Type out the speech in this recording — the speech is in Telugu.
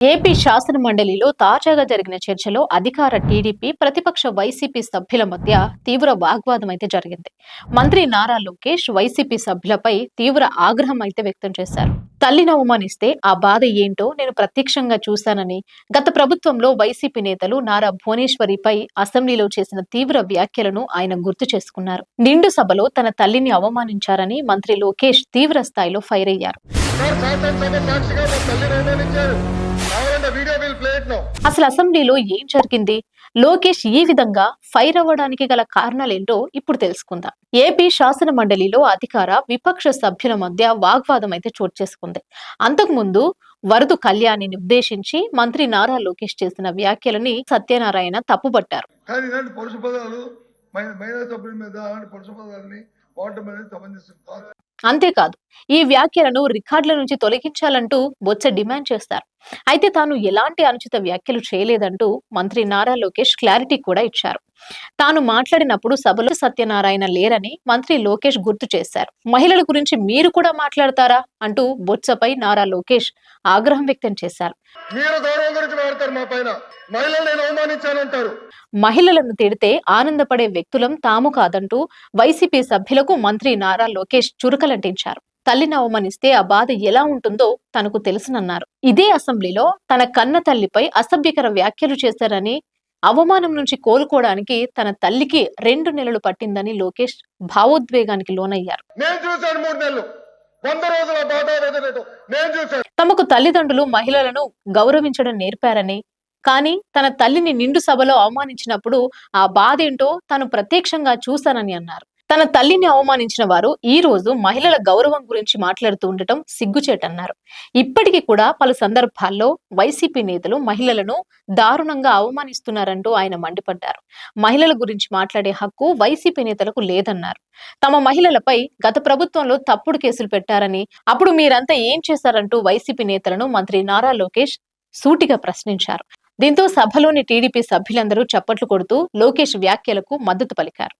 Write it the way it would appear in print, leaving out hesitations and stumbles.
ఏపీ శాసన మండలిలో తాజాగా జరిగిన చర్చలో అధికార టీడీపీ ప్రతిపక్ష వైసీపీ సభ్యుల మధ్య తీవ్ర వాగ్వాదం అయితే జరిగింది. మంత్రి నారా లోకేష్ వైసీపీ సభ్యులపై తీవ్ర ఆగ్రహం అయితే వ్యక్తం చేశారు. తల్లిని అవమానిస్తే ఆ బాధ ఏంటో నేను ప్రత్యక్షంగా చూశానని, గత ప్రభుత్వంలో వైసీపీ నేతలు నారా భువనేశ్వరిపై అసెంబ్లీలో చేసిన తీవ్ర వ్యాఖ్యలను ఆయన గుర్తు చేసుకున్నారు. నిండు సభలో తన తల్లిని అవమానించారని మంత్రి లోకేష్ తీవ్ర స్థాయిలో ఫైర్ అయ్యారు. అసలు అసెంబ్లీలో ఏం జరిగింది? లోకేష్ ఈ విధంగా ఫైర్ అవ్వడానికి గల కారణాలేంటో ఇప్పుడు తెలుసుకుందాం. ఏపీ శాసన మండలిలో అధికార విపక్ష సభ్యుల మధ్య వాగ్వాదం అయితే చోటు చేసుకుంది. అంతకుముందు వరదు కళ్యాణిని ఉద్దేశించి మంత్రి నారా లోకేష్ చేసిన వ్యాఖ్యలని సత్యనారాయణ తప్పుపట్టారు. అంతేకాదు, ఈ వ్యాఖ్యలను రికార్డుల నుంచి తొలగించాలంటూ బొత్స డిమాండ్ చేస్తారు. అయితే తాను ఎలాంటి అనుచిత వ్యాఖ్యలు చేయలేదంటూ మంత్రి నారా లోకేష్ క్లారిటీ కూడా ఇచ్చారు. తాను మాట్లాడినప్పుడు సభలో సత్యనారాయణ లేరని మంత్రి లోకేష్ గుర్తు చేశారు. మహిళల గురించి మీరు కూడా మాట్లాడతారా అంటూ బొత్సపై నారా లోకేష్ ఆగ్రహం వ్యక్తం చేశారు. మహిళలను తిడితే ఆనందపడే వ్యక్తులం తాము కాదంటూ వైసీపీ సభ్యులకు మంత్రి నారా లోకేష్ చురకలంటించారు. తల్లిని అవమానిస్తే ఆ బాధ ఎలా ఉంటుందో తనకు తెలుసునన్నారు. ఇదే అసెంబ్లీలో తన కన్న తల్లిపై అసభ్యకర వ్యాఖ్యలు చేశారని, అవమానం నుంచి కోలుకోవడానికి తన తల్లికి 2 నెలలు పట్టిందని లోకేష్ భావోద్వేగానికి లోనయ్యారు. తమకు తల్లిదండ్రులు మహిళలను గౌరవించడం నేర్పారని, కానీ తన తల్లిని నిండు సభలో అవమానించినప్పుడు ఆ బాధేంటో తాను ప్రత్యక్షంగా చూశానని అన్నారు. తన తల్లిని అవమానించిన వారు ఈ రోజు మహిళల గౌరవం గురించి మాట్లాడుతూ ఉండటం సిగ్గుచేటన్నారు. ఇప్పటికీ కూడా పలు సందర్భాల్లో వైసీపీ నేతలు మహిళలను దారుణంగా అవమానిస్తున్నారంటూ ఆయన మండిపడ్డారు. మహిళల గురించి మాట్లాడే హక్కు వైసీపీ నేతలకు లేదన్నారు. తమ మహిళలపై గత ప్రభుత్వంలో తప్పుడు కేసులు పెట్టారని, అప్పుడు మీరంతా ఏం చేశారంటూ వైసీపీ నేతలను మంత్రి నారా లోకేష్ సూటిగా ప్రశ్నించారు. దీంతో సభలోని టీడీపీ సభ్యులందరూ చప్పట్లు కొడుతూ లోకేష్ వ్యాఖ్యలకు మద్దతు పలికారు.